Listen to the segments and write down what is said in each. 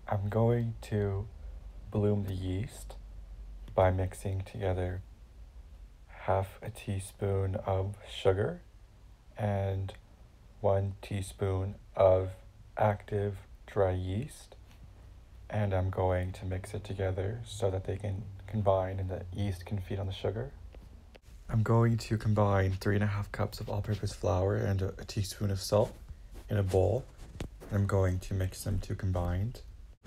I'm going to bloom the yeast by mixing together half a teaspoon of sugar and 1 teaspoon of active dry yeast. And I'm going to mix it together so that they can combine and the yeast can feed on the sugar. I'm going to combine 3.5 cups of all-purpose flour and a teaspoon of salt in a bowl. And I'm going to mix them to combined.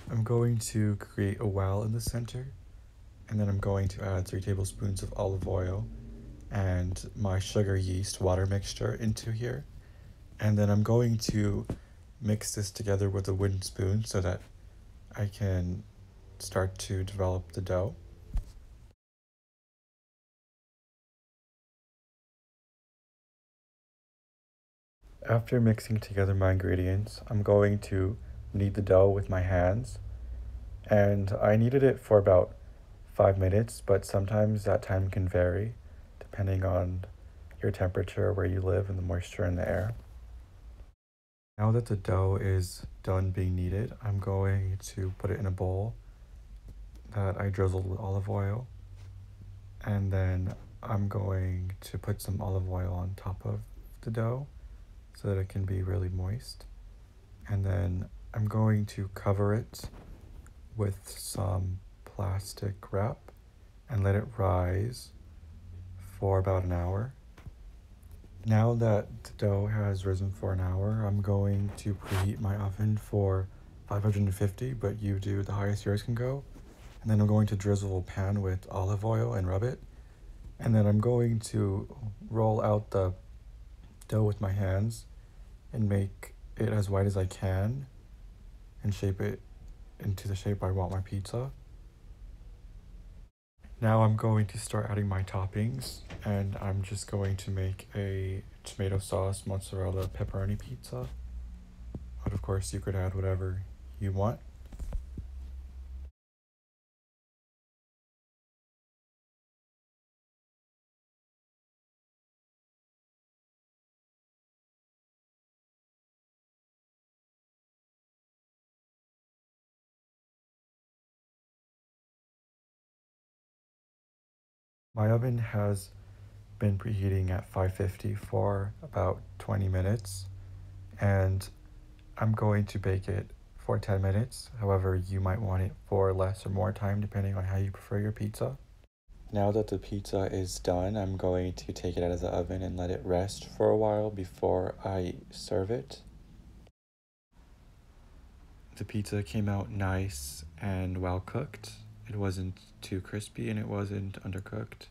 I'm going to create a well in the center, and then I'm going to add 3 tablespoons of olive oil and my sugar yeast water mixture into here. And then I'm going to mix this together with a wooden spoon so that I can start to develop the dough. After mixing together my ingredients, I'm going to knead the dough with my hands. And I kneaded it for about 5 minutes, but sometimes that time can vary depending on your temperature, where you live, and the moisture in the air. Now that the dough is done being kneaded, I'm going to put it in a bowl that I drizzled with olive oil. And then I'm going to put some olive oil on top of the dough so that it can be really moist. And then I'm going to cover it with some plastic wrap and let it rise for about an hour. Now that the dough has risen for an hour, I'm going to preheat my oven for 550, but you do the highest yours can go. And then I'm going to drizzle a pan with olive oil and rub it. And then I'm going to roll out the dough with my hands and make it as wide as I can and shape it into the shape I want my pizza. Now I'm going to start adding my toppings, and I'm just going to make a tomato sauce, mozzarella, pepperoni pizza. But of course you could add whatever you want. My oven has been preheating at 550 for about 20 minutes, and I'm going to bake it for 10 minutes. However, you might want it for less or more time depending on how you prefer your pizza. Now that the pizza is done, I'm going to take it out of the oven and let it rest for a while before I serve it. The pizza came out nice and well cooked. It wasn't too crispy and it wasn't undercooked.